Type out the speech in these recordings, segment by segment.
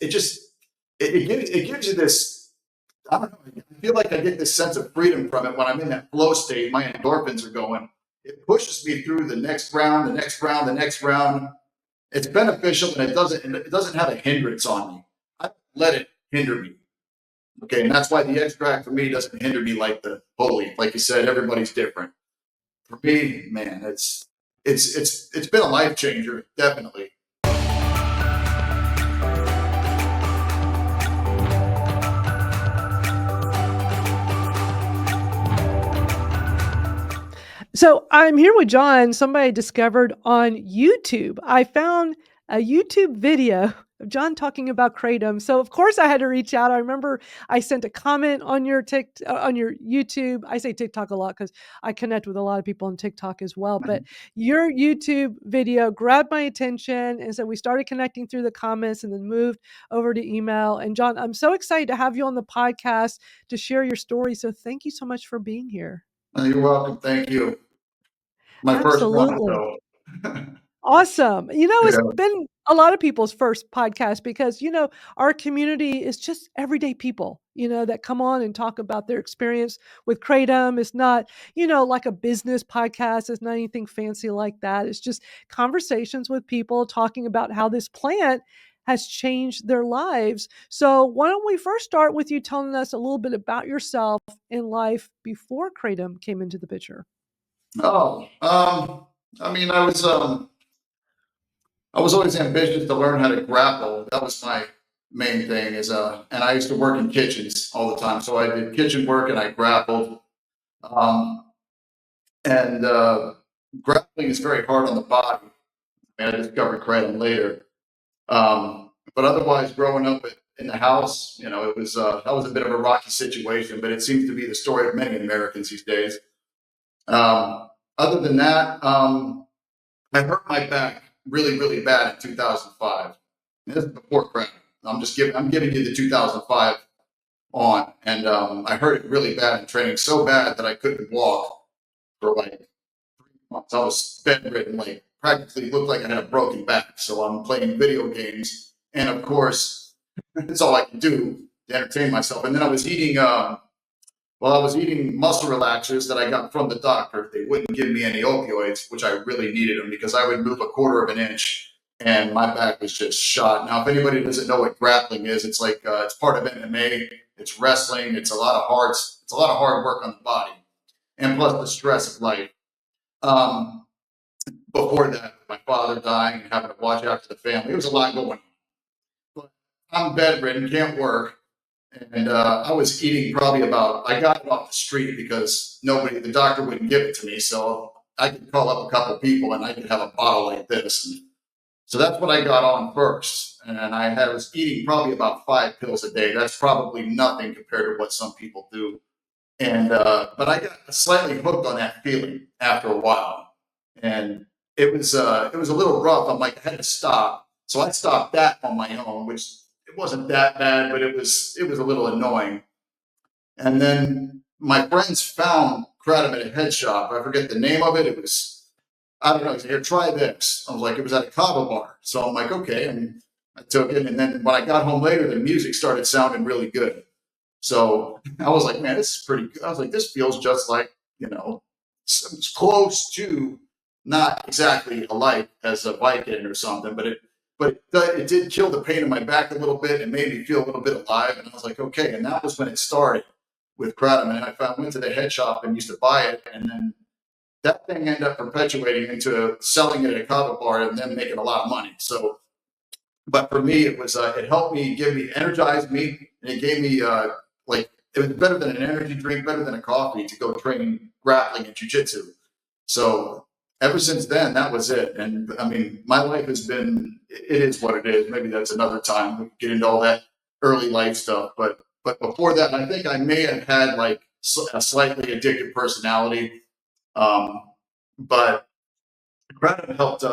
it gives you this, I don't know, I feel like I get this sense of freedom from it when I'm in that flow state. My endorphins are going. It pushes me through the next round, the next round, the next round. It's beneficial, and it doesn't have a hindrance on me. I don't let it hinder me. Okay, and that's why the extract for me doesn't hinder me like the whole leaf. Like you said, everybody's different. For me, man, it's been a life changer, definitely. So I'm here with John. Somebody discovered on YouTube. I found a YouTube video of John talking about Kratom. So of course I had to reach out. I remember I sent a comment on your on your YouTube. I say TikTok a lot because I connect with a lot of people on TikTok as well. But your YouTube video grabbed my attention, and so we started connecting through the comments, and then moved over to email. And John, I'm so excited to have you on the podcast to share your story. So thank you so much for being here. You're welcome. Thank you. My first one, though. Awesome. It's been a lot of people's first podcast because, our community is just everyday people, that come on and talk about their experience with Kratom. It's not, like a business podcast. It's not anything fancy like that. It's just conversations with people talking about how this plant has changed their lives. So why don't we first start with you telling us a little bit about yourself in life before Kratom came into the picture? I mean, I was always ambitious to learn how to grapple. That was my main thing. And I used to work in kitchens all the time, so I did kitchen work and I grappled. And grappling is very hard on the body. I discovered Kratom later. But otherwise, growing up in the house, it was that was a bit of a rocky situation. But it seems to be the story of many Americans these days. Other than that, I hurt my back really, really bad in 2005. And this is before Kratom. I'm giving you the 2005 on, and I hurt it really bad in training, so bad that I couldn't walk for like 3 months. I was bedridden, like practically looked like I had a broken back. So I'm playing video games, and of course, that's all I could do to entertain myself. And then I was eating. I was eating muscle relaxers that I got from the doctor. They wouldn't give me any opioids, which I really needed them because I would move a quarter of an inch and my back was just shot. Now, if anybody doesn't know what grappling is, it's like it's part of MMA. It's wrestling. It's a lot of hard work on the body, and plus the stress of life. Before that, my father dying and having to watch after the family, it was a lot going on. But I'm bedridden, can't work. And I was eating I got it off the street because the doctor wouldn't give it to me. So I could call up a couple of people and I could have a bottle like this. And so that's what I got on first. And I was eating probably about 5 pills a day. That's probably nothing compared to what some people do. And, but I got slightly hooked on that feeling after a while. And it was a little rough. I'm like, I had to stop. So I stopped that on my own, which it wasn't that bad, but it was a little annoying. And then my friends found Kratom at a head shop. I forget the name of it. It was, I don't know. He said, "Here, try this." I was like, it was at a kava bar. So I'm like, okay. And I took it. And then when I got home later, the music started sounding really good. So I was like, man, this is pretty good. I was like, this feels just like, it's close to, not exactly alike as a Vicodin or something, but it did kill the pain in my back a little bit and made me feel a little bit alive. And I was like, okay. And that was when it started with Kratom. And I went to the head shop and used to buy it. And then that thing ended up perpetuating into selling it at a kava bar and then making a lot of money. So, but for me, it was, it helped me, energized me. And it gave me, it was better than an energy drink, better than a coffee to go train grappling and jiu-jitsu. So ever since then, that was it. And I mean, my life it is what it is. Maybe that's another time we get into all that early life stuff. But before that, I think I may have had like a slightly addictive personality. But Kratom helped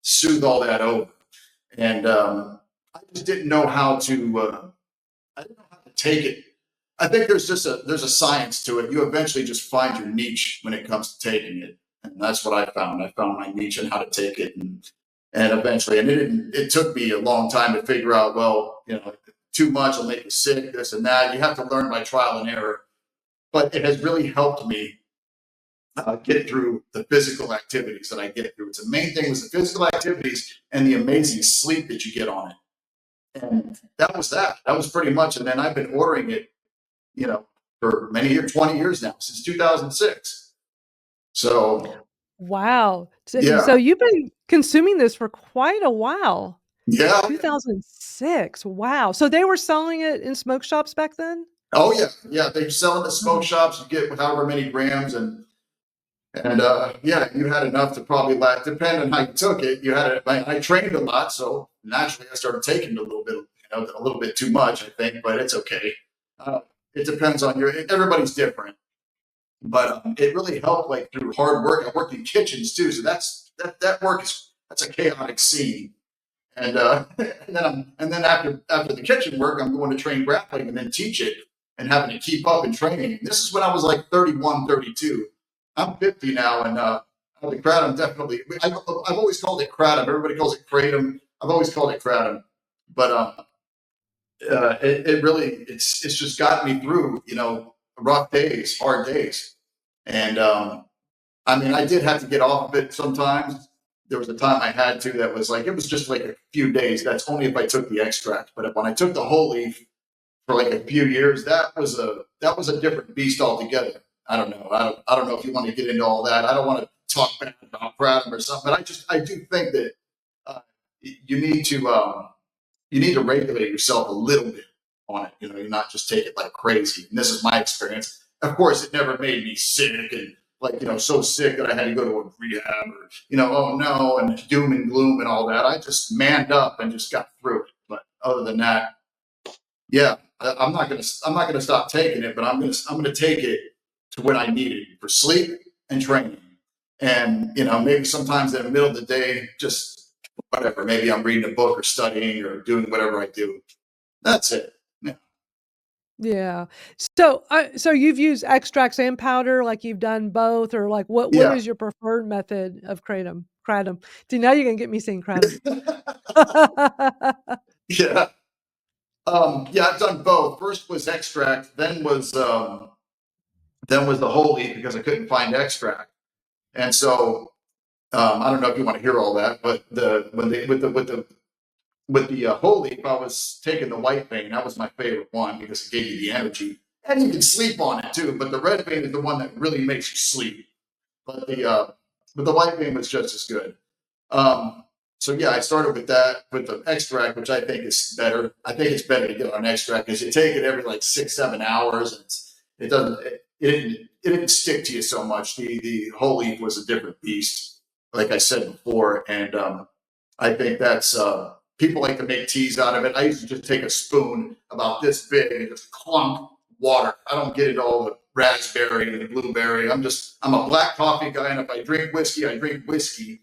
soothe all that over. And I just didn't know how to, take it. I think there's a science to it. You eventually just find your niche when it comes to taking it. And that's what I found. I found my niche and how to take it. And And eventually, and it took me a long time to figure out, well, too much will make you sick, this and that. You have to learn by trial and error. But it has really helped me get through the physical activities that I get through. It's the main thing was the physical activities and the amazing sleep that you get on it. And that was that. That was pretty much. And then I've been ordering it, for many years, 20 years now, since 2006. So, Wow. So yeah. you've been consuming this for quite a while. Yeah. 2006. Wow. So they were selling it in smoke shops back then? Oh, yeah. Yeah. They sell in the smoke Mhm. shops. You get however many grams. And yeah, you had enough to probably last, depending on how you took it. You had it. I trained a lot. So naturally, I started taking a little bit, a little bit too much, I think, but it's okay. Uh, it depends on everybody's different. But it really helped, like through hard work. I worked in kitchens too, so that work that's a chaotic scene. And and then after the kitchen work, I'm going to train grappling and then teach it and having to keep up in training. This is when I was like 31, 32. I'm 50 now, and the kratom definitely. I've always called it kratom. Everybody calls it kratom. I've always called it kratom, but it really it's just gotten me through rough days, hard days. And I mean, I did have to get off of it sometimes. There was a time I had to that was like, it was just like a few days. That's only if I took the extract. But when I took the whole leaf for like a few years, that was a different beast altogether. I don't know. I don't know if you want to get into all that. I don't want to talk bad about kratom or something, but I do think that uh, you need to regulate yourself a little bit on it. You not just take it like crazy. And this is my experience. Of course, it never made me sick and like, so sick that I had to go to a rehab or, oh no, and doom and gloom and all that. I just manned up and just got through it. But other than that, yeah, I'm not gonna stop taking it, but I'm gonna take it to what I need it for sleep and training. And maybe sometimes in the middle of the day, just whatever. Maybe I'm reading a book or studying or doing whatever I do. That's it. Yeah. Yeah. So you've used extracts and powder, like you've done both, or like what Yeah. is your preferred method of kratom? Kratom. See, now you're gonna get me saying kratom. Yeah. Yeah, I've done both. First was extract, then was the whole leaf because I couldn't find extract. And so I don't know if you want to hear all that, but the when they with the whole leaf, I was taking the white vein. That was my favorite one because it gave you the energy, and you can sleep on it too. But the red vein is the one that really makes you sleep. But the white vein was just as good. Um, so yeah, I started with that with the extract, which I think is better. I think it's better to get on extract because you take it every like 6-7 hours, and it doesn't it didn't stick to you so much. The whole leaf was a different beast, like I said before, and I think that's people like to make teas out of it. I used to just take a spoon about this big and just clunk water. I don't get it all the raspberry and the blueberry. I'm a black coffee guy, and if I drink whiskey, I drink whiskey.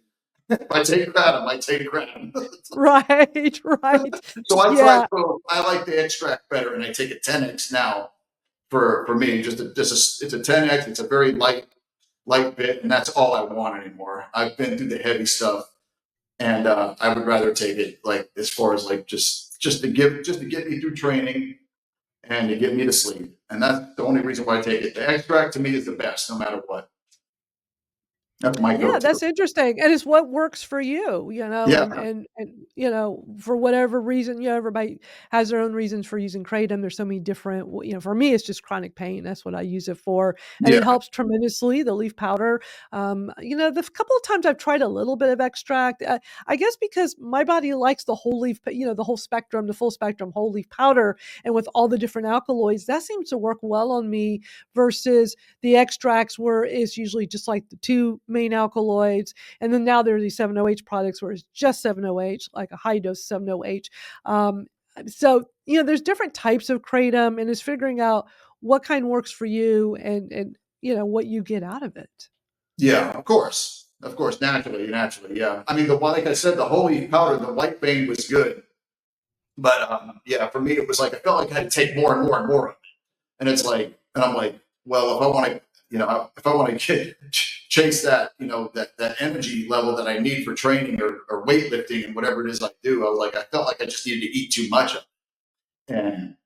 If I take kratom, I take kratom. Right, right. So I tried Yeah. both. I like the extract better, and I take a 10x now for me. It's a 10x. It's a very light bit, and that's all I want anymore. I've been through the heavy stuff, and I would rather take it like as far as like just to get me through training and to get me to sleep. And that's the only reason why I take it. The extract to me is the best, no matter what. That's my Yeah, go-to. that's interesting, and it's what works for you, and Yeah, for whatever reason, everybody has their own reasons for using kratom. There's so many different, for me, it's just chronic pain. That's what I use it for, and it yeah, helps tremendously. The leaf powder, the couple of times I've tried a little bit of extract, I guess because my body likes the whole leaf, the whole spectrum, the full spectrum whole leaf powder, and with all the different alkaloids, that seems to work well on me versus the extracts where it's usually just like the two main alkaloids. And then now there are these 7-OH products where it's just 7-OH, like a high dose 7-OH. So, there's different types of kratom, and it's figuring out what kind works for you and what you get out of it. yeah. Of course, naturally, yeah. I mean, like I said, the holy powder, the white vein was good, but yeah, for me, it was like I felt like I had to take more and more and more of it, and I'm like, well, if I want to, if I want to chase that, that energy level that I need for training or weightlifting and whatever it is I do. I felt like I just needed to eat too much of it.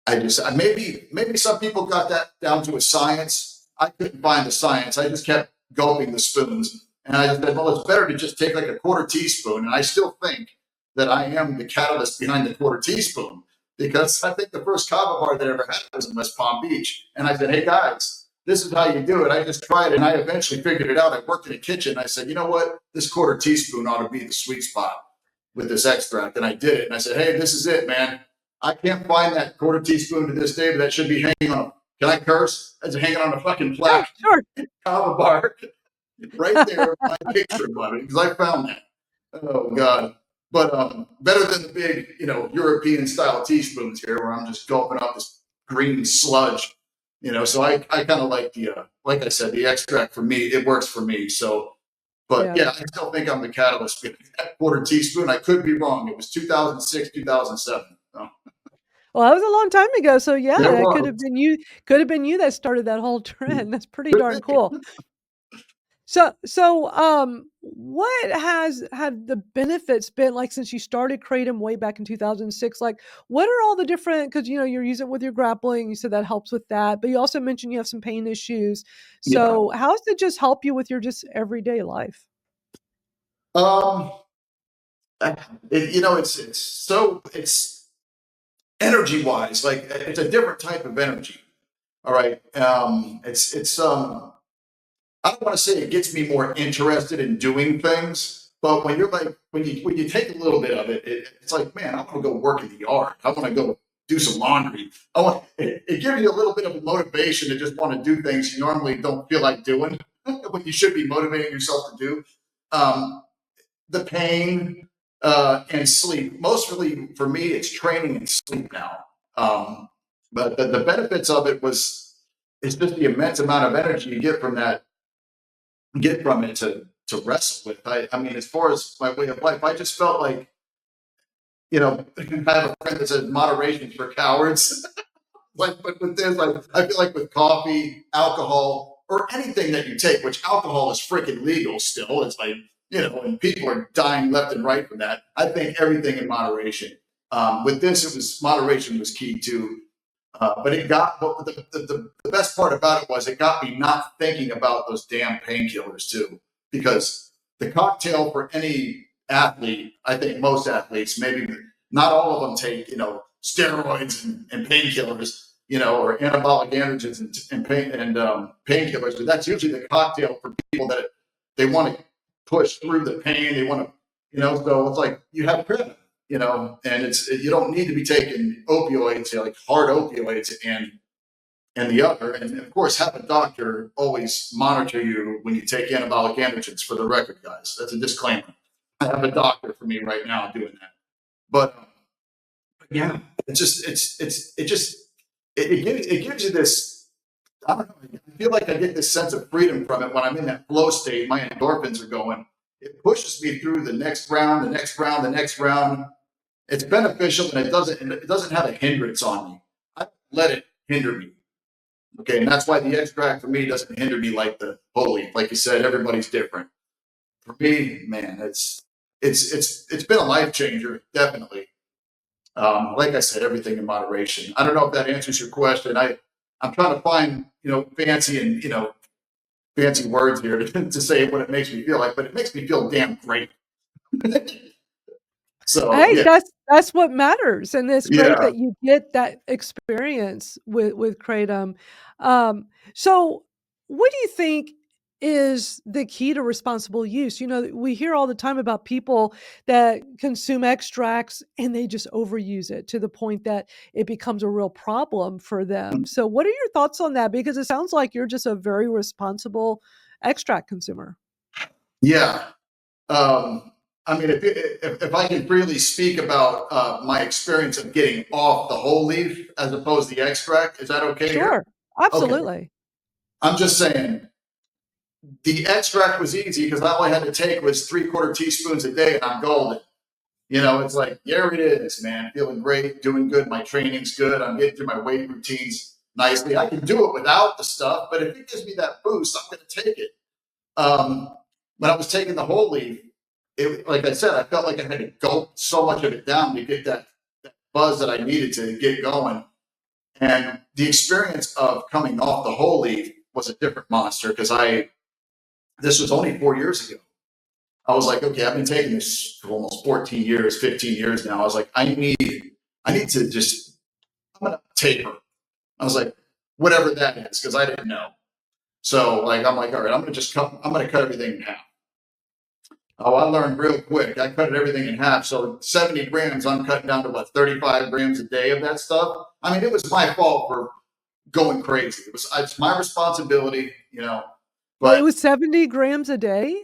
And maybe some people got that down to a science. I couldn't find the science. I just kept gulping the spoons. And I just said, well, it's better to just take like a quarter teaspoon. And I still think that I am the catalyst behind the quarter teaspoon, because I think the first kava bar that I ever had was in West Palm Beach. And I said, hey guys, this is how you do it. I just tried it and I eventually figured it out. I worked in a kitchen. I said, you know what? This quarter teaspoon ought to be the sweet spot with this extract. And I did it. And I said, hey, this is it, man. I can't find that quarter teaspoon to this day, but that should be hanging on. Can I curse? It's hanging on a fucking plaque. Sure. Kava bar right there. My picture of it, because I found that. Oh God. But better than the big, European style teaspoons here, where I'm just gulping up this green sludge. So I kind of like like I said, the extract for me, it works for me. So, but yeah, I still think I'm the catalyst. That quarter teaspoon, I could be wrong. It was 2006, 2007. So. Well, that was a long time ago. So yeah, It that was. could have been you. Could have been you that started that whole trend. That's pretty darn cool. So, what had the benefits been like since you started Kratom way back in 2006? Like, what are all the different? Because you're using it with your grappling. You said that helps with that, but you also mentioned you have some pain issues. So, how does it just help you with your just everyday life? It's energy wise, like it's a different type of energy. All right. I don't want to say it gets me more interested in doing things, but when you take a little bit of it, it's like, man, I want to go work in the yard. I want to go do some laundry. It gives you a little bit of a motivation to just want to do things you normally don't feel like doing, when you should be motivating yourself to do. The pain and sleep. Mostly for me, it's training and sleep now. But the benefits of it is just the immense amount of energy you get from it to wrestle with. I mean, as far as my way of life, I just felt like, I have a friend that says moderation for cowards. But with this, I feel like with coffee, alcohol, or anything that you take, which alcohol is freaking legal still. It's like, and people are dying left and right from that. I think everything in moderation. With this, moderation was key too. But the best part about it was it got me not thinking about those damn painkillers too, because the cocktail for any athlete, I think most athletes, maybe not all of them take, steroids and painkillers, or anabolic androgens and painkillers, but that's usually the cocktail for people that they want to push through the pain. They want to, so it's like you have Kratom. And you don't need to be taking opioids, like hard opioids and the other. And of course, have a doctor always monitor you when you take anabolic androgens, for the record, guys. That's a disclaimer. I have a doctor for me right now doing that. But yeah, it gives you this, I don't know, I feel like I get this sense of freedom from it when I'm in that flow state. My endorphins are going. It pushes me through the next round, the next round, the next round. It's beneficial, and it doesn't have a hindrance on me. I don't let it hinder me. Okay, and that's why the extract for me doesn't hinder me like the holy. Like you said, everybody's different. For me, man, it's been a life changer, definitely. Like I said, everything in moderation. I don't know if that answers your question. I'm trying to find fancy words here to say what it makes me feel like, but it makes me feel damn great. So Hey, yeah. that's what matters, and it's great Yeah. that you get that experience with Kratom. So what do you think is the key to responsible use? We hear all the time about people that consume extracts and they just overuse it to the point that it becomes a real problem for them. So what are your thoughts on that? Because it sounds like you're just a very responsible extract consumer. Yeah. I mean, if I can freely speak about my experience of getting off the whole leaf as opposed to the extract, is that okay here? Sure. Okay. Absolutely. I'm just saying the extract was easy because all I had to take was 3/4 teaspoons a day and I'm golden. It's like, there it is, man. Feeling great, doing good. My training's good. I'm getting through my weight routines nicely. I can do it without the stuff, but if it gives me that boost, I'm going to take it. when I was taking the whole leaf, like I said, I felt like I had to gulp so much of it down to get that buzz that I needed to get going. And the experience of coming off the whole leaf was a different monster because this was only 4 years ago. I was like, okay, I've been taking this for almost 14 years, 15 years now. I was like, I need to just, I'm going to taper. I was like, whatever that is, because I didn't know. So like, I'm like, all right, I'm going to cut everything in half. Oh, I learned real quick. I cut everything in half. So 70 grams, I'm cutting down to what, 35 grams a day of that stuff. I mean, it was my fault for going crazy. It's my responsibility, Well, it but was 70 grams a day?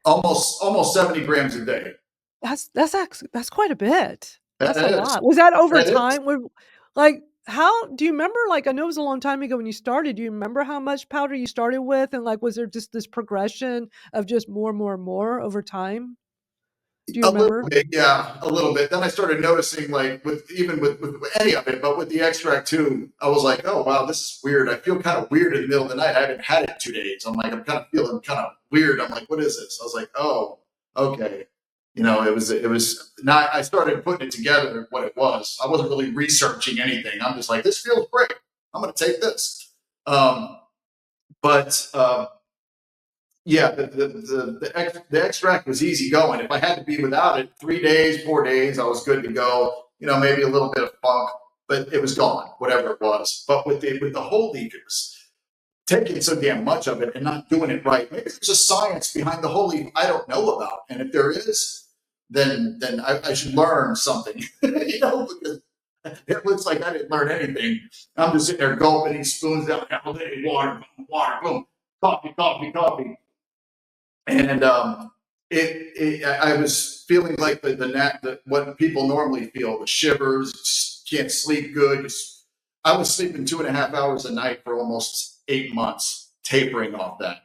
almost 70 grams a day. That's quite a bit. That That's a is. lot. Was that over That is. time? Like, how do you remember, like, I know it was a long time ago when you started. Do you remember how much powder you started with? And, like, was there just this progression of just more and more and more over time? Do you A little remember? bit, yeah, a little bit. Then I started noticing, like, with any of it, but with the extract too, I was like, oh wow, this is weird. I feel kind of weird in the middle of the night. I haven't had it in 2 days. I'm like, I'm kind of feeling kind of weird. I'm like, what is this? I was like, oh, okay. It was not. I started putting it together what it was. I wasn't really researching anything. I'm just like, this feels great. I'm going to take this. But yeah, the extract was easy going. If I had to be without it 3 days, 4 days, I was good to go. Maybe a little bit of funk, but it was gone, whatever it was. But with the whole leaf, it was taking so damn much of it and not doing it right. Maybe there's a science behind the whole leaf I don't know about, and if there is, then I should learn something. Because it looks like I didn't learn anything. I'm just sitting there gulping these spoons down, water, water, boom, coffee, coffee, coffee. And I was feeling like what people normally feel, the shivers, can't sleep good. I was sleeping 2.5 hours a night for almost 8 months, tapering off that.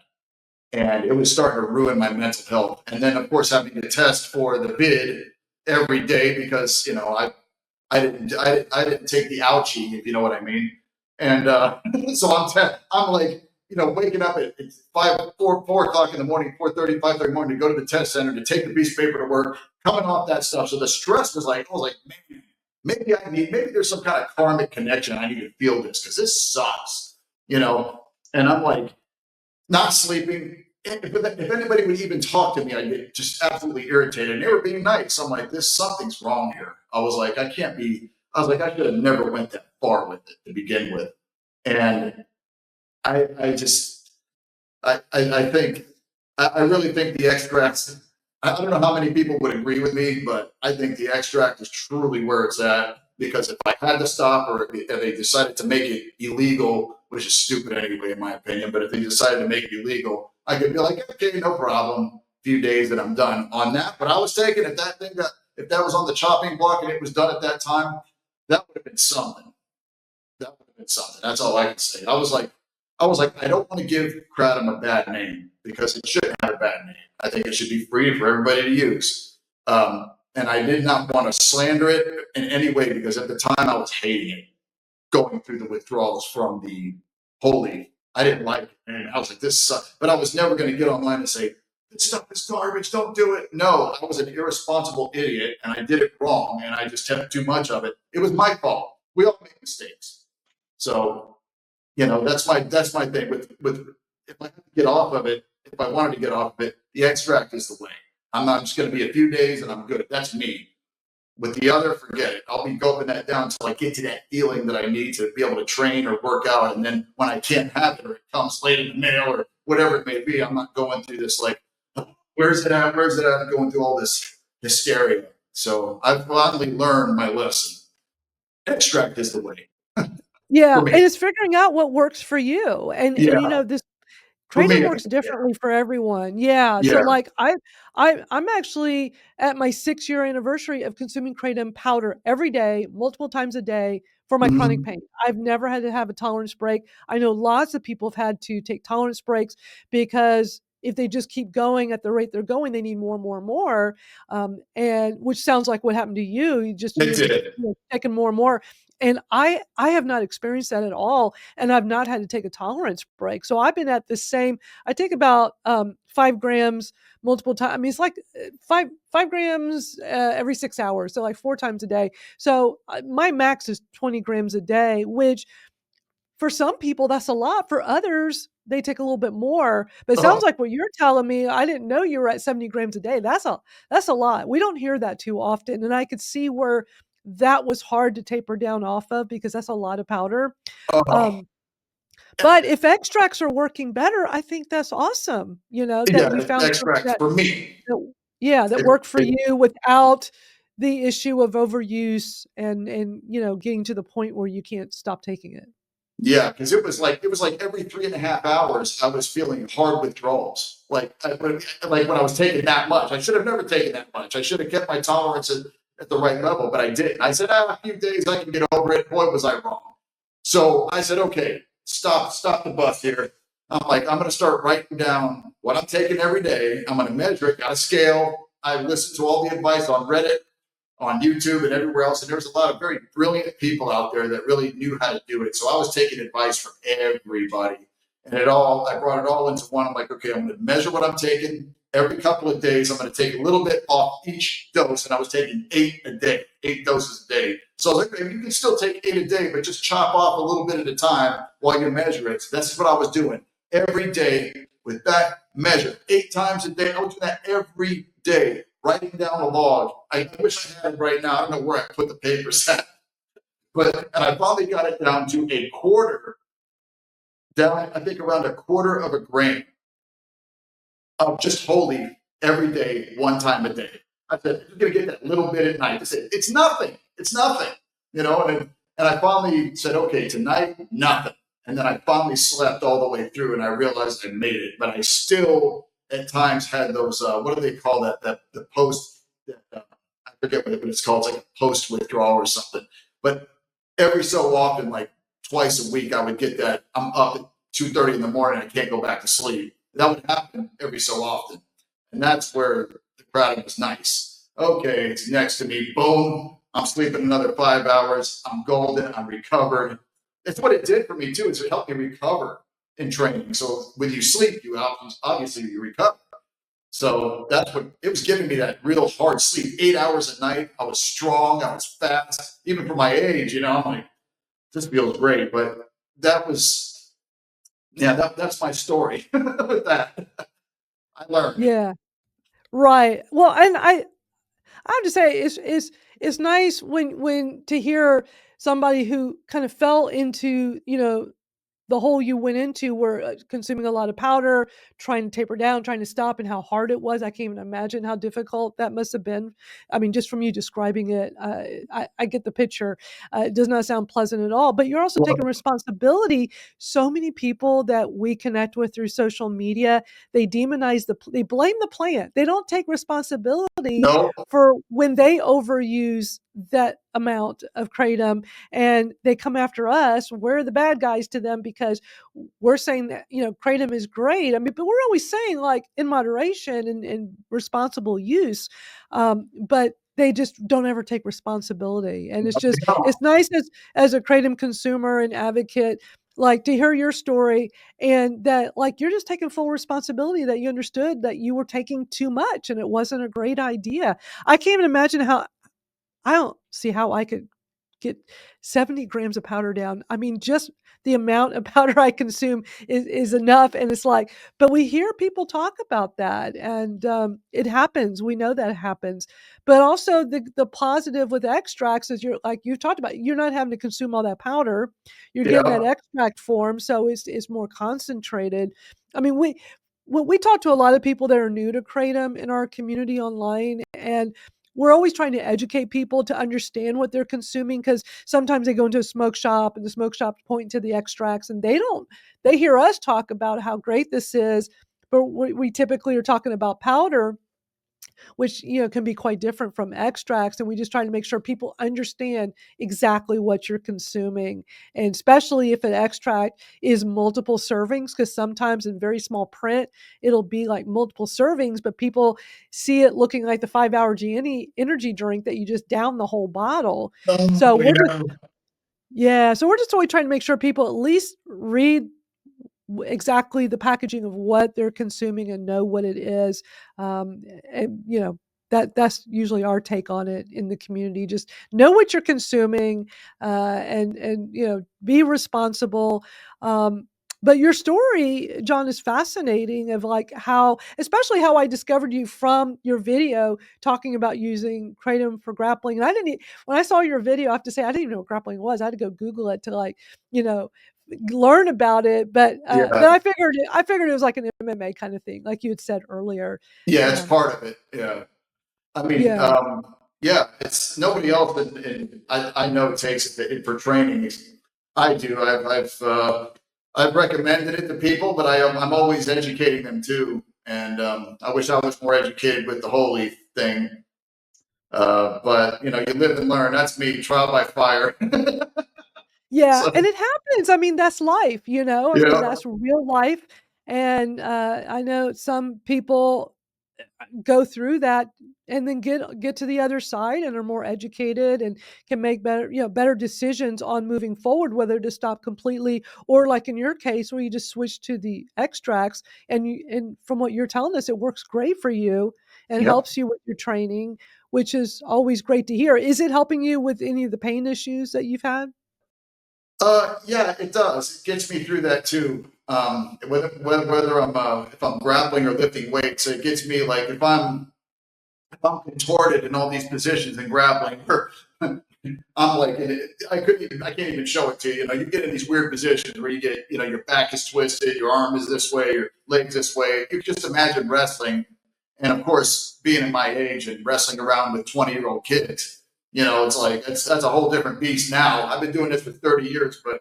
And it was starting to ruin my mental health. And then, of course, having to test for the vid every day because, I didn't take the ouchie, if you know what I mean. And so I'm like, waking up at 4 o'clock in the morning, 4:30, 5:30 in the morning to go to the test center to take the piece of paper to work, coming off that stuff. So the stress was like, I was like, man, maybe there's some kind of karmic connection. I need to feel this because this sucks, And I'm like, not sleeping. If anybody would even talk to me, I'd get just absolutely irritated. And they were being nice. I'm like, something's wrong here. I was like, I should have never went that far with it to begin with. And I just, I think, I really think the extracts, I don't know how many people would agree with me, but I think the extract is truly where it's at. Because if I had to stop, or if they decided to make it illegal, which is stupid anyway, in my opinion, but if they decided to make it illegal, I could be like, okay, no problem. A few days that I'm done on that. But I was taking if that was on the chopping block and it was done at that time, that would have been something. That would have been something. That's all I can say. I was like, I don't want to give Kratom a bad name because it shouldn't have a bad name. I think it should be free for everybody to use. And I did not want to slander it in any way because at the time I was hating it, going through the withdrawals from the holy. I didn't like it, and I was like, this sucks. But I was never going to get online and say, this stuff is garbage, don't do it. No, I was an irresponsible idiot, and I did it wrong, and I just had too much of it. It was my fault. We all make mistakes. So, that's my thing. With if I have to get off of it, if I wanted to get off of it, the extract is the way. I'm not just going to be a few days and I'm good. That's me. With the other, forget it. I'll be gulping that down until I get to that feeling that I need to be able to train or work out. And then when I can't have it, or it comes late in the mail or whatever it may be, I'm not going through this like, where's it at? Where's it at? Going through all this hysteria. So I've finally learned my lesson. Extract is the way. Yeah, For me. and it's figuring out what works for you. And Yeah. this For Kratom me. works differently for everyone. Yeah. So, Yeah. like, I'm actually at my 6-year anniversary of consuming Kratom powder every day, multiple times a day for my chronic Mhm. pain. I've never had to have a tolerance break. I know lots of people have had to take tolerance breaks because if they just keep going at the rate they're going, they need more and more and more. And which sounds like what happened to you. You It were just did. taking more and more. And I have not experienced that at all, and I've not had to take a tolerance break. So I've been at the same. I take about 5 grams multiple times. I mean, it's like five grams every 6 hours, so like 4 times a day. So my max is 20 grams a day, which for some people that's a lot. For others, they take a little bit more. But it Uh, sounds like what you're telling me. I didn't know you were at 70 grams a day. That's a lot. We don't hear that too often, and I could see where that was hard to taper down off of because that's a lot of powder. uh, Um, but if extracts are working better, I think that's awesome. That yeah, you the found something extracts for me. that yeah, that It, worked for it, you without the issue of overuse and getting to the point where you can't stop taking it. yeah, because it was like every 3.5 hours I was feeling hard withdrawals. Like when I was taking that much, I should have never taken that much. I should have kept my tolerance at the right level, but I didn't. I said, a few days I can get over it. Boy, was I wrong. So I said, okay, stop the bus here. I'm like, I'm going to start writing down what I'm taking every day. I'm going to measure it, got a scale. I listened to all the advice on Reddit, on YouTube, and everywhere else. And there's a lot of very brilliant people out there that really knew how to do it. So I was taking advice from everybody. And I brought it all into one. I'm like, okay, I'm going to measure what I'm taking every couple of days. I'm going to take a little bit off each dose. And I was taking 8 doses a day. So I was like, okay, you can still take 8 a day, but just chop off a little bit at a time while you measure it. So that's what I was doing every day with that measure, 8 times a day. I was doing that every day, writing down a log. I wish I had it right now. I don't know where I put the papers at, and I finally got it down to a quarter, down I think around a quarter of a gram of just holy every day, 1 time a day. I said, you're gonna get that little bit at night. I said, it's nothing. It's nothing. And I finally said, okay, tonight, nothing. And then I finally slept all the way through and I realized I made it. But I still at times had those what do they call that? The post I forget what it's called, it's like a post withdrawal or something. But every so often, like twice a week, I would get that. I'm up at 2:30 in the morning, I can't go back to sleep. That would happen every so often. And that's where the crowding was nice. Okay, it's next to me. Boom. I'm sleeping another 5 hours. I'm golden. I'm recovered. That's what it did for me too, is it helped me recover in training. So when you sleep, obviously you recover. So that's what it was giving me, that real hard sleep. 8 hours a night. I was strong. I was fast. Even for my age, I'm like, this feels great. But that's my story with that. I learned. Yeah. Right. Well, and I have to say it's nice when to hear somebody who kind of fell into, the hole you went into were consuming a lot of powder, trying to taper down, trying to stop, and how hard it was. I can't even imagine how difficult that must have been. I mean, just from you describing it, I get the picture. It does not sound pleasant at all, but you're also taking responsibility. So many people that we connect with through social media, they demonize they blame the plant. They don't take responsibility No, for when they overuse that amount of kratom and they come after us. We're the bad guys to them because we're saying that kratom is great. I mean, but we're always saying like in moderation and responsible use, but they just don't ever take responsibility. And it's nice as a kratom consumer and advocate, like to hear your story and that like you're just taking full responsibility, that you understood that you were taking too much and it wasn't a great idea. I can't even imagine how. I don't see how I could get 70 grams of powder down. I mean, just the amount of powder I consume is enough. And it's like, but we hear people talk about that and it happens. We know that happens. But also the positive with extracts is you're like you talked about, you're not having to consume all that powder. You're getting that yeah, extract form. So it's more concentrated. I mean, we talk to a lot of people that are new to kratom in our community online, and we're always trying to educate people to understand what they're consuming because sometimes they go into a smoke shop and the smoke shop point to the extracts and they hear us talk about how great this is, but we typically are talking about powder, which can be quite different from extracts, and we just try to make sure people understand exactly what you're consuming, and especially if an extract is multiple servings, because sometimes in very small print it'll be like multiple servings, but people see it looking like the 5 hour energy drink that you just down the whole bottle. So yeah. Yeah, so we're just always trying to make sure people at least read exactly the packaging of what they're consuming and know what it is. And that's usually our take on it in the community. Just know what you're consuming, and be responsible. But your story, John, is fascinating of like especially how I discovered you from your video talking about using Kratom for grappling. And when I saw your video, I have to say, I didn't even know what grappling was. I had to go Google it to you know, learn about it. But Yeah. I figured it was like an MMA kind of thing, like you had said earlier. Yeah, it's Um, part of it. Yeah. I mean, yeah. yeah, it's nobody else I know takes it for training. I do. I've recommended it to people, but I'm always educating them too. And I wish I was more educated with the holy thing. But you live and learn. That's me, trial by fire. Yeah, So and it happens. I mean, that's life, I mean, yeah, that's real life. And I know some people go through that and then get to the other side and are more educated and can make better decisions on moving forward, whether to stop completely or like in your case where you just switch to the extracts, and from what you're telling us, it works great for you and yep. helps you with your training, which is always great to hear. Is it helping you with any of the pain issues that you've had? Yeah, it does. It gets me through that too. Whether I'm if I'm grappling or lifting weights, it gets me like if I'm contorted in all these positions and grappling, or I'm like, I can't even show it to you. You get in these weird positions where you get, your back is twisted, your arm is this way, your legs this way. You just imagine wrestling, and of course, being at my age and wrestling around with 20-year-old kids. It's like that's a whole different beast now. I've been doing this for 30 years, but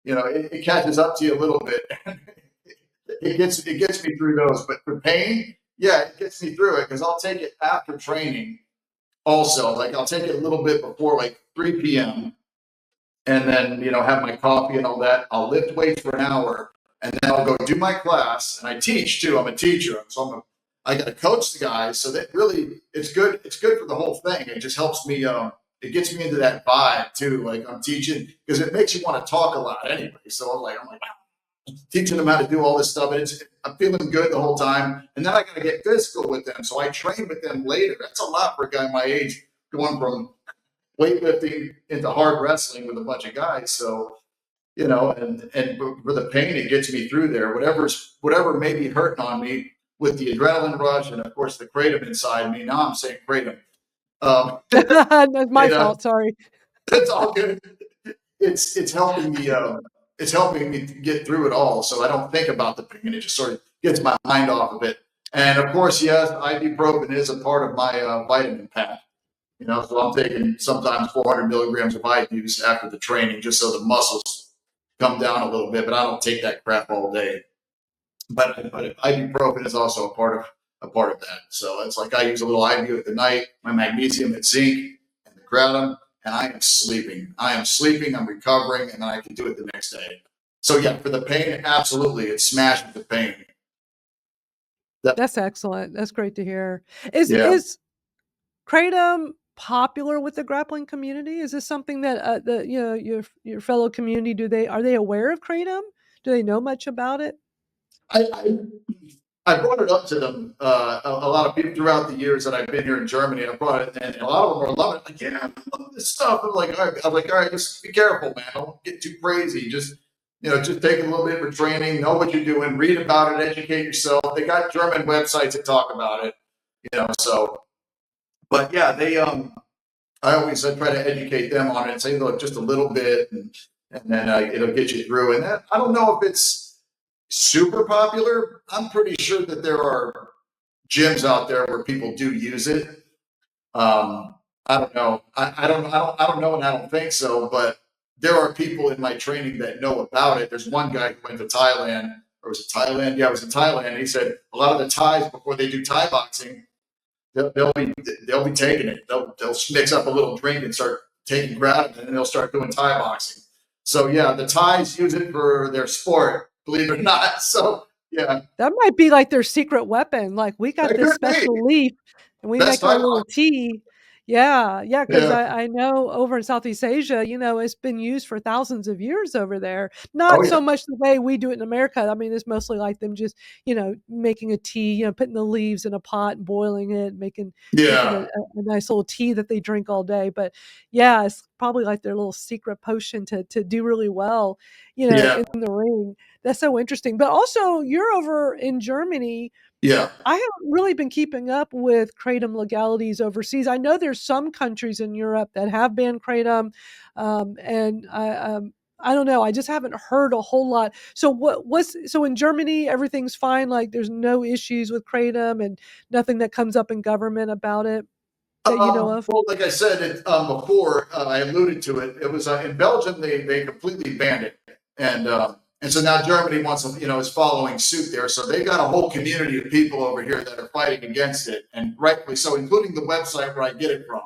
it catches up to you a little bit. It gets me through those. But for pain, yeah, it gets me through it because I'll take it after training. Also, like I'll take it a little bit before like 3 p.m. and then have my coffee and all that. I'll lift weights for an hour, and then I'll go do my class. And I teach too. I'm a teacher, so I got to coach the guys. So that really it's good. It's good for the whole thing. It just helps me. It gets me into that vibe too. Like I'm teaching because it makes you want to talk a lot anyway. So I'm like teaching them how to do all this stuff, and I'm feeling good the whole time. And then I got to get physical with them, so I train with them later. That's a lot for a guy my age, going from weightlifting into hard wrestling with a bunch of guys. So and for the pain, it gets me through there. Whatever may be hurting on me with the adrenaline rush, and of course the kratom inside me. Now I'm saying kratom. That's my you know, fault. Sorry. it's all good. It's helping me. It's helping me get through it all, so I don't think about the pain. It just sort of gets my mind off of it. And of course, yes, ibuprofen is a part of my vitamin pack. So I'm taking sometimes 400 milligrams of ibus after the training, just so the muscles come down a little bit. But I don't take that crap all day. But ibuprofen is also a part of that. So it's like I use a little ibu at the night, my magnesium and zinc, and the kratom, and I am sleeping. I am sleeping. I'm recovering, and then I can do it the next day. So yeah, for the pain, absolutely, it smashes the pain. That's excellent. That's great to hear. Is Yeah. is Kratom popular with the grappling community? Is this something that your fellow community, are they aware of Kratom? Do they know much about it? I, I brought it up to them, a lot of people throughout the years that I've been here in Germany. I brought it, and a lot of them are loving it. Like, yeah, I love this stuff. I'm like, all right, just be careful, man. Don't get too crazy. Just take a little bit for training, know what you're doing, read about it, educate yourself. They got German websites that talk about it, So, but yeah, I try to educate them on it and say, look, just a little bit, and then it'll get you through. And I don't know if it's super popular. I'm pretty sure that there are gyms out there where people do use it. I don't know. I don't know, and I don't think so. But there are people in my training that know about it. There's one guy who went to Thailand, or was it Thailand? Yeah, it was in Thailand. He said a lot of the Thais before they do Thai boxing, they'll be taking it. They'll mix up a little drink and start taking Kratom, and then they'll start doing Thai boxing. So yeah, the Thais use it for their sport, believe it or not. So yeah, That might be like their secret weapon. Like, we got that this could be special leaf and we best make our Thai little boxing. tea. Yeah, because Yeah. I know over in Southeast Asia, it's been used for thousands of years over there. Oh Not yeah. so much the way we do it in America. I mean, it's mostly like them just, making a tea, putting the leaves in a pot and boiling it, making Yeah. a nice little tea that they drink all day. But yeah, it's probably like their little secret potion to do really well, Yeah. in the ring. That's so interesting. But also, you're over in Germany. Yeah. I haven't really been keeping up with kratom legalities overseas. I know there's some countries in Europe that have banned kratom, and I don't know. I just haven't heard a whole lot. So so in Germany everything's fine. Like there's no issues with kratom and nothing that comes up in government about it that you know of. Well, like I said before, I alluded to it. It was in Belgium. They completely banned it, and so now Germany wants is following suit there. So they got a whole community of people over here that are fighting against it, and rightfully so, including the website where I get it from.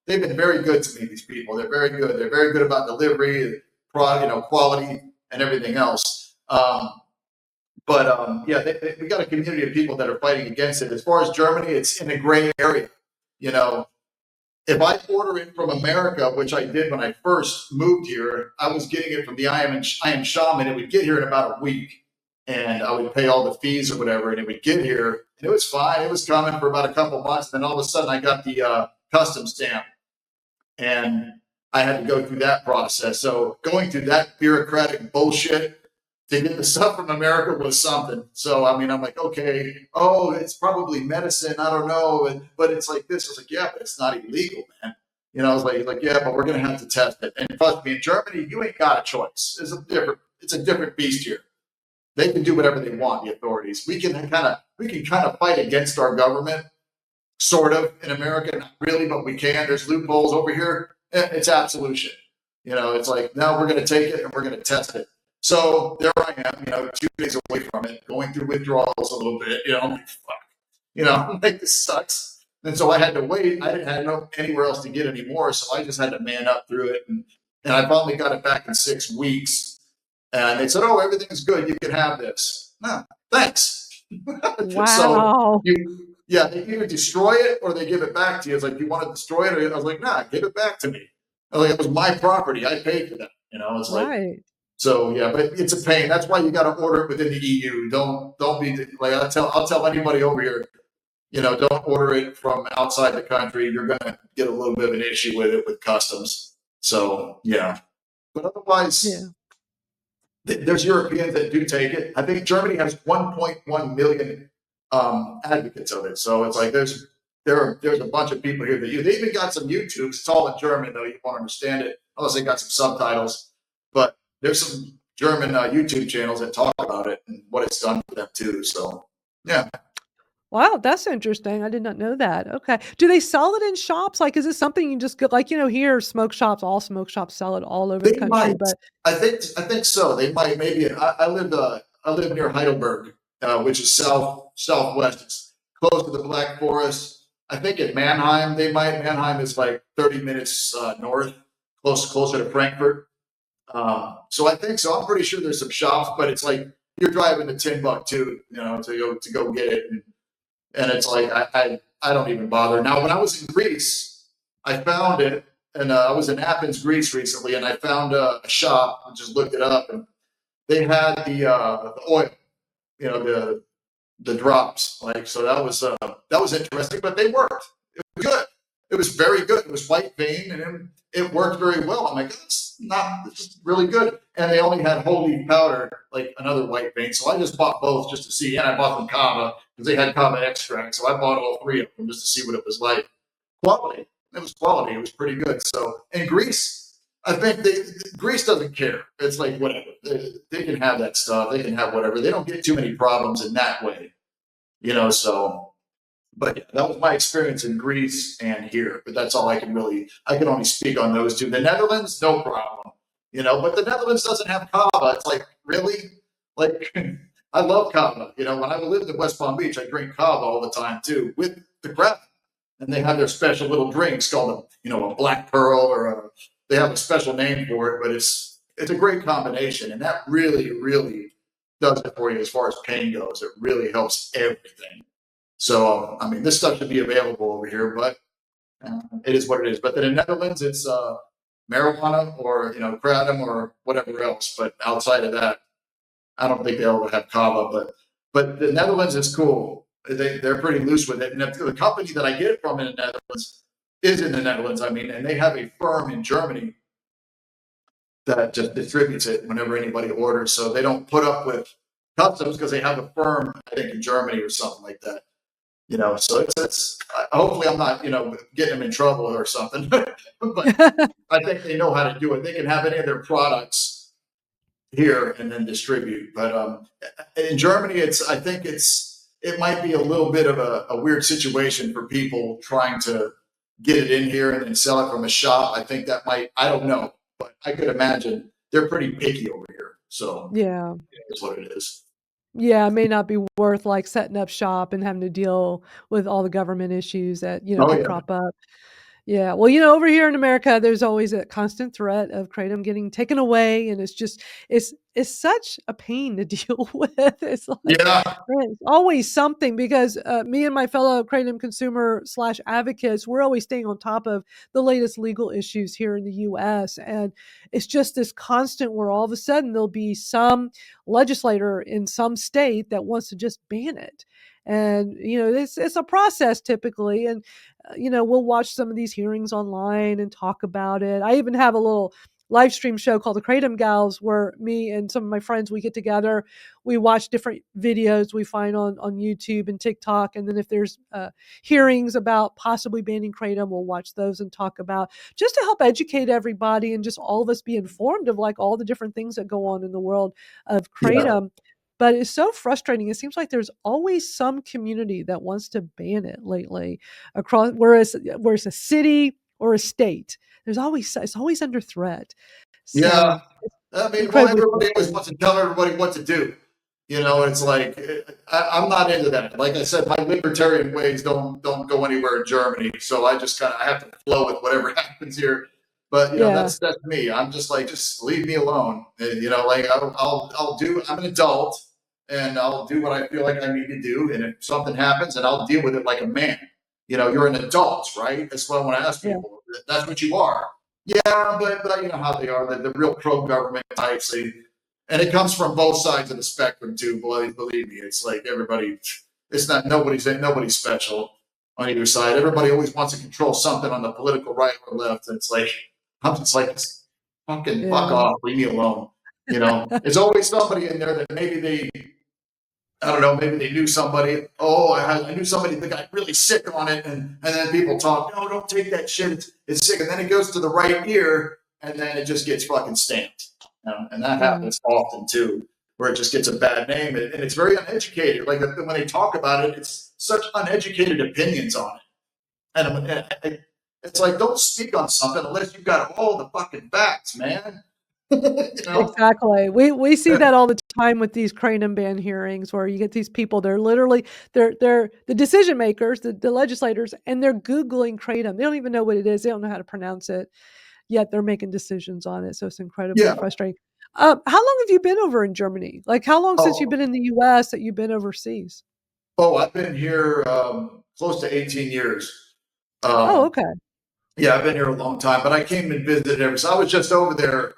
They've been very good to me. These people, they're very good. They're very good about delivery, product, quality, and everything else. But yeah, we got a community of people that are fighting against it. As far as Germany, it's in a gray area. You know, if I order it from America, which I did when I first moved here, I was getting it from the I Am Shaman. It would get here in about a week, and I would pay all the fees or whatever, and it would get here, and it was fine. It was coming for about a couple months, and then all of a sudden, I got the custom stamp, and I had to go through that process. So going through that bureaucratic bullshit to get the stuff from America was something. So I mean, I'm like, okay, oh, it's probably medicine. I don't know, but it's like this. I was like, yeah, but it's not illegal, man. I was like, yeah, but we're gonna have to test it. And trust me, in Germany, you ain't got a choice. It's a different beast here. They can do whatever they want. The authorities. We can kind of fight against our government, sort of in America, not really, but we can. There's loopholes over here. It's absolution. It's like, no, we're going to take it and we're going to test it. So there I am, 2 days away from it, going through withdrawals a little bit. I'm like, fuck. I'm like, this sucks. And so I had to wait. I didn't have anywhere else to get anymore. So I just had to man up through it. And I finally got it back in 6 weeks. And they said, oh, everything's good. You can have this. No, thanks. So Wow. yeah, they either destroy it or they give it back to you. It's like, you want to destroy it? Or I was like, nah, give it back to me. I was like, it was my property. I paid for that. It's like, Right. so yeah, but it's a pain. That's why you got to order it within the EU. Don't be like, I'll tell anybody over here, don't order it from outside the country. You're going to get a little bit of an issue with it with customs. So yeah, but otherwise, Yeah. there's Europeans that do take it. I think Germany has 1.1 million advocates of it. So it's like there's a bunch of people here that they even got some YouTubes. It's all in German though. You won't understand it unless they got some subtitles. But there's some German YouTube channels that talk about it and what it's done for them too. So yeah, Wow, that's interesting. I did not know that. Okay. Do they sell it in shops? Like, is it something you just get, like, here, all smoke shops sell it all over the they country, might. but I think so. They might. Maybe I live near Heidelberg, which is southwest. It's close to the Black Forest. I think at Mannheim they might. Mannheim is like 30 minutes north, closer to Frankfurt. So I think so. I'm pretty sure there's some shops, but it's like you're driving to Timbuktu, to go get it, and it's like I don't even bother. Now, when I was in Greece, I found it, and I was in Athens, Greece recently, and I found a shop. I just looked it up, and they had the oil, the drops. Like, so that was interesting, but they worked. It was good. It was very good. It was white vein, and it worked very well. I'm like, this is really good. And they only had whole leaf powder, like another white vein. So I just bought both just to see. And I bought them kava because they had kava extract. So I bought all three of them just to see what it was like. Quality. It was quality. It was pretty good. So in Greece, I think Greece doesn't care. It's like whatever. They can have that stuff. They can have whatever. They don't get too many problems in that way. So but yeah, that was my experience in Greece and here. But that's all I can only speak on those two. The Netherlands, no problem. But the Netherlands doesn't have kava. It's like, really? Like, I love kava. When I lived in West Palm Beach, I drink kava all the time too with the crap. And they have their special little drinks called a black pearl, or they have a special name for it, but it's a great combination. And that really, really does it for you as far as pain goes. It really helps everything. So, I mean, this stuff should be available over here, but It is what it is. But then in Netherlands, it's marijuana or kratom or whatever else. But outside of that, I don't think they'll have kava. But the Netherlands is cool. They're pretty loose with it. And the company that I get it from in the Netherlands is in the Netherlands. I mean, and they have a firm in Germany that just distributes it whenever anybody orders. So they don't put up with customs because they have a firm, I think, in Germany or something like that. So it's hopefully I'm not, getting them in trouble or something, but I think they know how to do it. They can have any of their products here and then distribute. But in Germany, I think it might be a little bit of a weird situation for people trying to get it in here and then sell it from a shop. I think I don't know, but I could imagine they're pretty picky over here. So Yeah. that's what it is. Yeah, it may not be worth, like, setting up shop and having to deal with all the government issues that, Oh could yeah. crop up. Yeah, well, over here in America, there's always a constant threat of kratom getting taken away, and it's such a pain to deal with. It's like, Yeah. man, it's always something because, me and my fellow kratom consumer/advocates, we're always staying on top of the latest legal issues here in the US, and it's just this constant where all of a sudden there'll be some legislator in some state that wants to just ban it. And, it's a process typically, and we'll watch some of these hearings online and talk about it. I even have a little live stream show called the Kratom Gals where me and some of my friends, we get together, we watch different videos we find on YouTube and TikTok. And then if there's hearings about possibly banning Kratom, we'll watch those and talk about just to help educate everybody and just all of us be informed of like all the different things that go on in the world of Yeah. Kratom. But it's so frustrating. It seems like there's always some community that wants to ban it lately across, whereas a city or a state, it's always under threat. Yeah. So I mean, well, incredibly everybody always frustrating. wants to tell everybody what to do. It's like I'm not into that. Like I said, my libertarian ways don't go anywhere in Germany. So I just I have to flow with whatever happens here. But Yeah, that's me. I'm just like, just leave me alone. And, like I'll do. I'm an adult, and I'll do what I feel like I need to do. And if something happens, and I'll deal with it like a man. You're an adult, right? That's what I want to ask yeah, people. That's what you are. Yeah, but you know how they are, the real pro-government types. And it comes from both sides of the spectrum too. Believe me, it's like everybody. It's not nobody's special on either side. Everybody always wants to control something on the political right or left. And it's like I'm just like fucking fuck yeah, off, leave me alone. There's always somebody in there that maybe I don't know, maybe they knew somebody. Oh, I knew somebody that got really sick on it, and then people talk, no, don't take that shit. It's sick, and then it goes to the right ear, and then it just gets fucking stamped. And that yeah. happens often too, where it just gets a bad name, and it's very uneducated. Like when they talk about it, it's such uneducated opinions on it, and it's like don't speak on something unless you've got all the fucking facts, man. you know? Exactly. We see that all the time with these Kratom ban hearings where you get these people, they're literally they're the decision makers, the legislators, and they're Googling Kratom. They don't even know what it is. They don't know how to pronounce it, yet they're making decisions on it. So it's incredibly Yeah. frustrating. How long have you been over in Germany? Like how long since you've Oh, been in the US that you've been overseas? I've been here close to 18 years. Oh, Um, okay. yeah, I've been here a long time, but I came and visited every. So I was just over there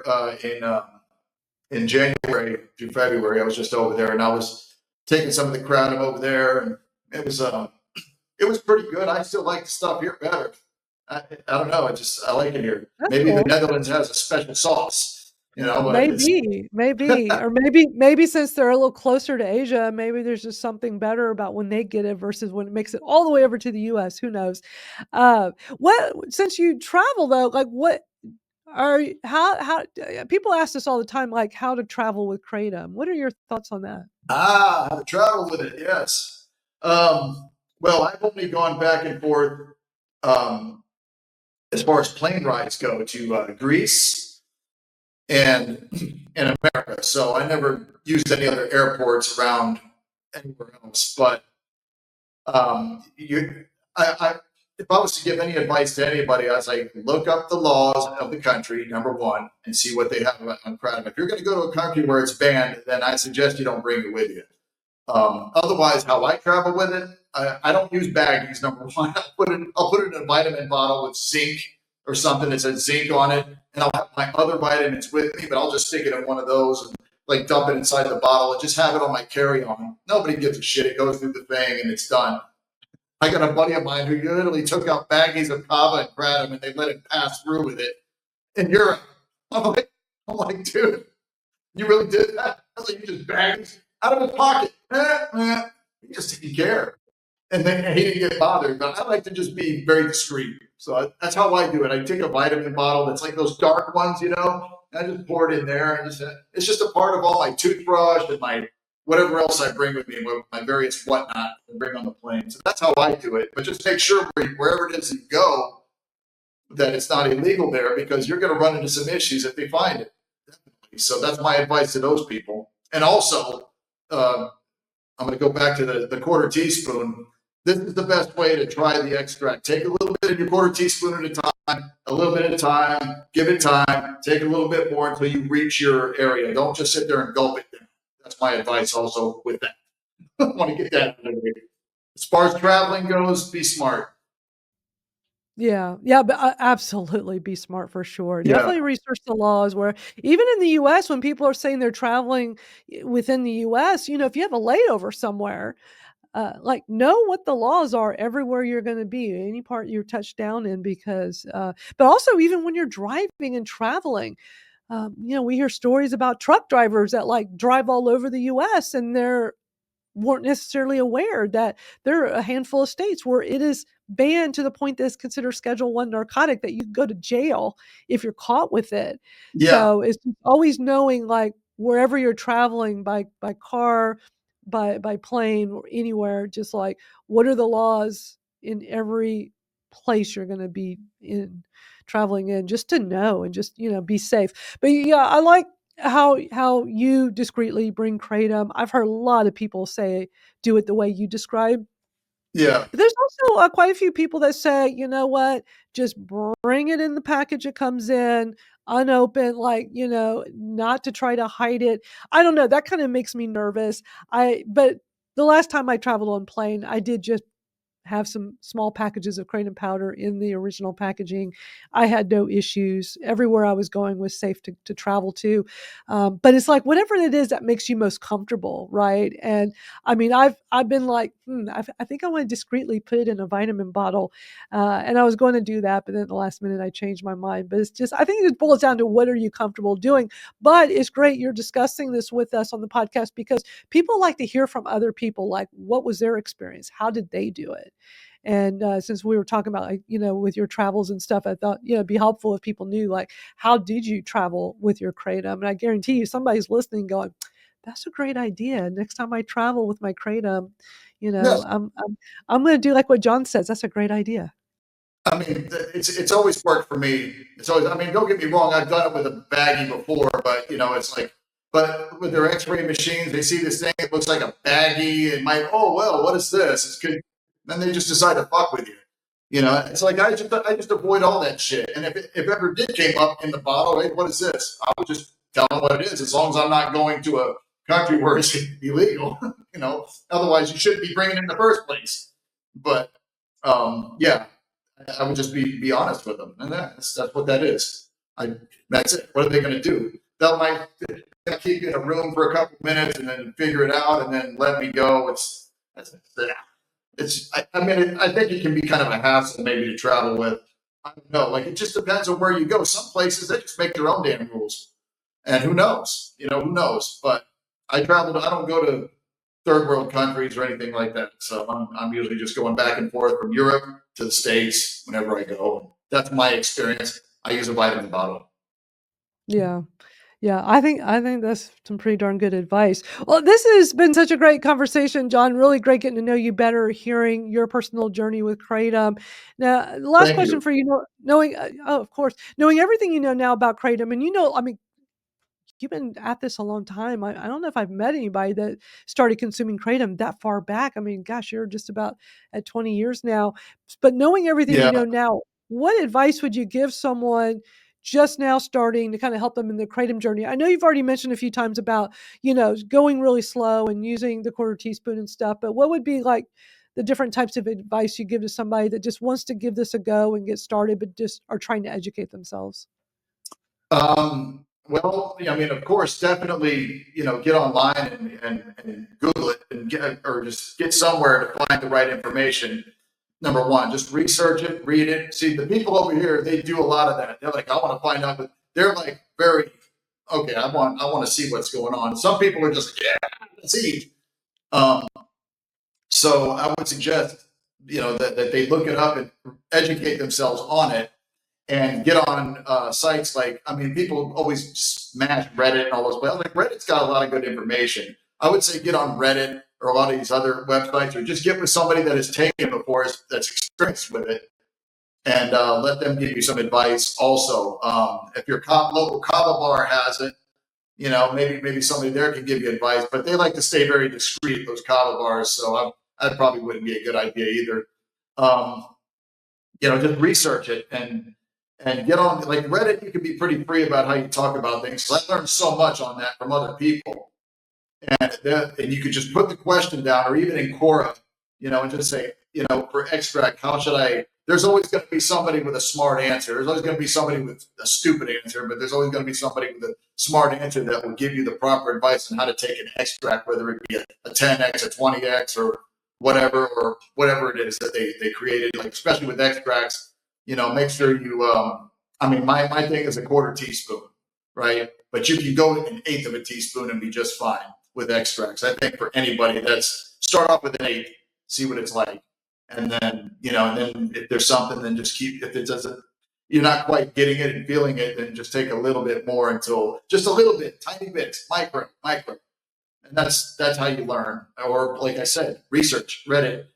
in January through February. I was just over there, and I was taking some of the crowd over there, and it was pretty good. I still like the stuff here better. I don't know. I like it here. That's Maybe the cool. Netherlands has a special sauce. But it's Maybe, or maybe since they're a little closer to Asia, maybe there's just something better about when they get it versus when it makes it all the way over to the US. Who knows? What since you travel though, like what how people ask us all the time, like how to travel with Kratom. What are your thoughts on that? how to travel with it. Yes. Well, I've only gone back and forth um, as far as plane rides go to Greece and in America. So I never used any other airports around anywhere else. But I, if I was to give any advice to anybody, I was like, look up the laws of the country, number one, and see what they have on Kratom. If you're going to go to a country where it's banned, then I suggest you don't bring it with you. Otherwise, how I travel with it, I don't use baggies. Number one, I'll put it in a vitamin bottle with zinc or something that says zinc on it, and I'll have my other vitamins with me, but I'll just stick it in one of those and like dump it inside the bottle and just have it on my carry-on. Nobody gives a shit. It goes through the thing and it's done. I got a buddy of mine who literally took out baggies of kava and kratom and they let him pass through with it in Europe. I'm like, dude, you really did that? I was like, you just bagged out of his pocket. He just didn't care. And then he didn't get bothered. But I like to just be very discreet. So that's how I do it. I take a vitamin bottle that's like those dark ones, and I just pour it in there. And it's just a part of all my toothbrush and my whatever else I bring with me, my various whatnot I bring on the plane. So that's how I do it. But just make sure wherever it is you go, that it's not illegal there, because you're going to run into some issues if they find it. So that's my advice to those people. And also, I'm going to go back to the quarter teaspoon. This is the best way to try the extract. Take a little bit of your quarter teaspoon at a time, a little bit at a time, give it time, take a little bit more until you reach your area. Don't just sit there and gulp it down. That's my advice also with that. I want to get that out of the way. As far as traveling goes, be smart. Yeah, but absolutely be smart for sure. Yeah. Definitely research the laws where even in the US, when people are saying they're traveling within the US, if you have a layover somewhere, like know what the laws are everywhere you're going to be, any part you're touched down in, because, but also even when you're driving and traveling, we hear stories about truck drivers that like drive all over the US and weren't necessarily aware that there are a handful of states where it is banned to the point that it's considered Schedule 1 narcotic, that you can go to jail if you're caught with it. Yeah. So it's always knowing, like, wherever you're traveling by car, by plane, or anywhere, just like what are the laws in every place you're going to be traveling in, just to know and just be safe. But yeah, I like how you discreetly bring kratom. I've heard a lot of people say do it the way you describe. Yeah. But there's also quite a few people that say, you know what, just bring it in the package it comes in, unopened, like, not to try to hide it. I don't know. That kind of makes me nervous. But the last time I traveled on plane, I did just have some small packages of kratom powder in the original packaging. I had no issues. Everywhere I was going was safe to travel to. But it's like whatever it is that makes you most comfortable, right? And I mean, I've been like, I think I want to discreetly put it in a vitamin bottle, and I was going to do that, but then at the last minute I changed my mind. But it's just, I think it boils down to what are you comfortable doing. But it's great you're discussing this with us on the podcast, because people like to hear from other people, like what was their experience, how did they do it. And since we were talking about, like, with your travels and stuff, I thought, it'd be helpful if people knew, like, how did you travel with your kratom? And I guarantee you somebody's listening going, that's a great idea. Next time I travel with my kratom, Yes. I'm going to do like what John says. That's a great idea. I mean, it's always worked for me. It's always, I mean, don't get me wrong. I've done it with a baggie before, but it's like, but with their X-ray machines, they see this thing that looks like a baggie and might, oh well, what is this? It's good. Then they just decide to fuck with you. It's like I just avoid all that shit. And if ever did came up in the bottle, hey, what is this? I would just tell them what it is, as long as I'm not going to a country where it's illegal. Otherwise you shouldn't be bringing it in the first place. But yeah. I would just be honest with them, and that's what that is. That's it. What are they going to do? They'll might keep you in a room for a couple minutes and then figure it out and then let me go. I mean, I think it can be kind of a hassle maybe to travel with. I don't know. Like, it just depends on where you go. Some places they just make their own damn rules, and who knows? Who knows? But I don't go to third world countries or anything like that. So I'm usually just going back and forth from Europe to the States whenever I go. That's my experience. I use a vitamin bottle. Yeah. Yeah, I think that's some pretty darn good advice. Well, this has been such a great conversation, John. Really great getting to know you better, hearing your personal journey with kratom. Now, the last Thank question you. for you, knowing, of course, knowing everything you know now about kratom, and I mean, you've been at this a long time. I don't know if I've met anybody that started consuming kratom that far back. I mean, gosh, you're just about at 20 years now. But knowing everything you Yeah. know now, what advice would you give someone just now starting to kind of help them in the kratom journey? I know you've already mentioned a few times about, going really slow and using the quarter teaspoon and stuff, but what would be like the different types of advice you give to somebody that just wants to give this a go and get started, but just are trying to educate themselves? Well, I mean, of course, definitely, get online and Google it and or just get somewhere to find the right information. Number one, just research it, read it. See, the people over here, they do a lot of that. They're like, I want to find out, but they're like very, okay, I want to see what's going on. Some people are just, yeah, let's eat. Um, so I would suggest, that they look it up and educate themselves on it and get on sites like, I mean, people always smash Reddit and all those, but like Reddit's got a lot of good information. I would say get on Reddit or a lot of these other websites, or just get with somebody that has taken it before, that's experienced with it, and let them give you some advice. Also, if your local kava bar has it, maybe somebody there can give you advice, but they like to stay very discreet, those kava bars. So that probably wouldn't be a good idea either. Just research it and get on, like Reddit. You can be pretty free about how you talk about things. So I learned so much on that from other people, and you could just put the question down, or even in Quora, and just say, for extract, how should I? There's always going to be somebody with a smart answer. There's always going to be somebody with a stupid answer, but there's always going to be somebody with a smart answer that will give you the proper advice on how to take an extract, whether it be a 10x, a 20x, or whatever it is that they created. Like, especially with extracts, make sure you. I mean, my thing is a quarter teaspoon, right? But you can go an eighth of a teaspoon and be just fine with extracts. I think for anybody, that's start off with an eighth, see what it's like. And then, and then if there's something, then just keep, if it doesn't, you're not quite getting it and feeling it, then just take a little bit more until just a little bit, tiny bits, micro. And that's how you learn. Or like I said, research, Reddit,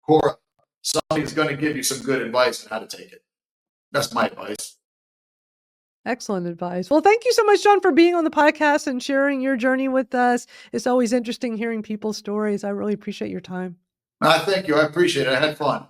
Quora. Somebody's going to give you some good advice on how to take it. That's my advice. Excellent advice. Well, thank you so much, John, for being on the podcast and sharing your journey with us. It's always interesting hearing people's stories. I really appreciate your time. Thank you. I appreciate it. I had fun.